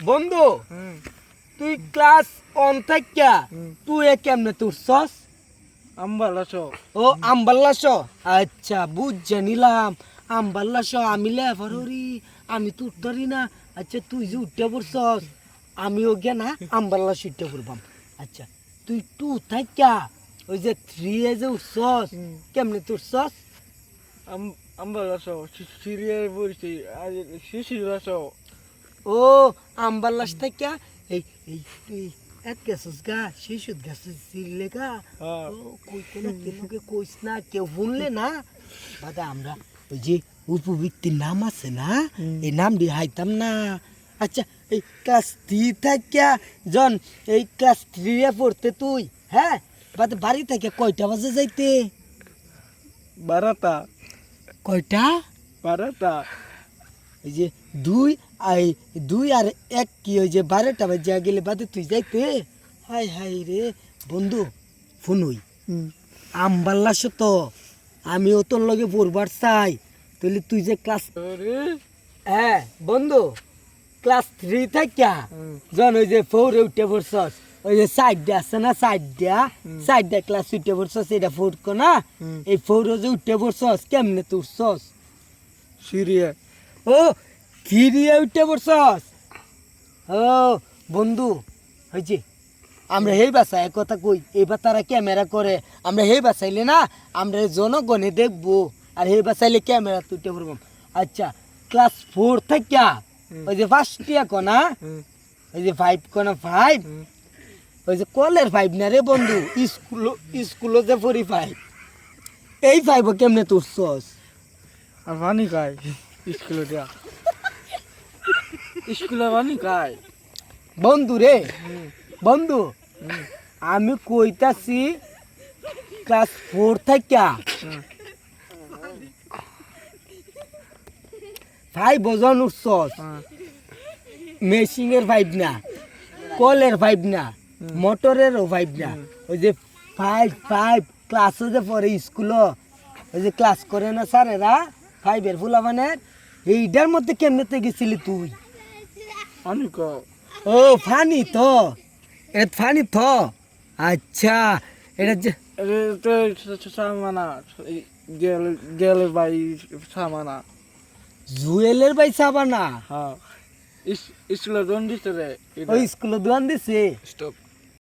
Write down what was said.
বন্ধু তুই class on থাকিয়া তুই কেমনে তুরছস? আম্বালাস ও আম্বাল্লাস, আচ্ছা বুঝছে নিলাম। আম্বাল্লাস আমি লেফারি, আমি তো উঠতারি না। আচ্ছা তুই যে উঠতে পড়ছস আমিও গে না আম্বাল্লাস উঠতে পড়বাম। আচ্ছা তুই টু থাকিয়া ওই যে থ্রি এ যে উঠছস কেমনে তুরছস? আম্বালাস সিরিয়ার পড়ছি আর শিশিরাস ও আম্বাল্লাস থাকিয়া এই এই তুই এক গেছস গা শিশুত গেছস সিরলে গা। ও কই কেন কেনকে কইস না, কেউ শুনলে না বাদা আমরা ওই যে উপবৃত্তির নাম আছে না, এই নাম দিয়ে হাইতাম না। আচ্ছা এই ক্লাস থ্রি থাকিয়া জন এই ক্লাস থ্রি এ পড়তে তুই, হ্যাঁ বাদে বাড়ি থেকে কয়টা বাজে যাইতে? বারাতা কয়টা? বারাতা এই যে দুই আর এক কি ওই যে 12টা বাজে গেলে বাদে তুই যাইতে? হাই হাই রে বন্ধু ফোনই আমবাল্লাস তো আমিও তোর লগে পড়বার চাই। তাহলে তুই যে ক্লাস হ্যাঁ বন্ধু ক্লাস থ্রি থাকিয়া জন ওই যে ফোরে উঠে পড়ছস, ওই যে সাইডে আছে না সাইডে ক্লাস উঠে পড়ছস, এটা ফোর কো না, এই ফোরে যে উঠে পড়ছস কেমনে তুলছস? সিরিয়া ও থ্রিয়ে উঠে পড়ছস। ও বন্ধু হয়েছে আমরা হেই বাসায় এক কথা কই, এবার তারা ক্যামেরা করে আমরা হেই বাসাইলে না আমরা জনগণে দেখবো, আর হেই বাসাইলে ক্যামেরা তুলতে পারবো। আচ্ছা ক্লাস ফোর থাকিয়া ওই যে ফার্স্ট ইয়ার কনা ওই যে ফাইভ কনা ফাইভ, ওই যে কলের ফাইভ না রে বন্ধু, স্কুল যে পড়ি ফাইভ, এই ফাইভ কেমনে তুলছস? আর পানি খায় স্কুলে দেয়া স্কুলে পানি খায় বন্ধু রে বন্ধু আমি কইতাছি ক্লাস ফোর থাকিয়া ফাইভ ওজন উঠছস, মেশিনের ফাইভ না, কলের ফাইভ না, মোটরেরও ফাইভ না, ওই যে ফাইভ ফাইভ ক্লাসও যে পরে স্কুলও ওই যে ক্লাস করে না স্যারেরা ফাইভের ফুলা মানে, এইটার মধ্যে কেমনেতে গেছিলি তুই? পানি খাও ও ফানি তো, এটা ফানি তো। আচ্ছা এটা যে সামানা গেলে ভাই সামানা জুয়েলের ভাই সাবানা, হ্যাঁ স্কুলে দোন দিতে রে ওই স্কুলে দোয়ান দিছে। স্টপ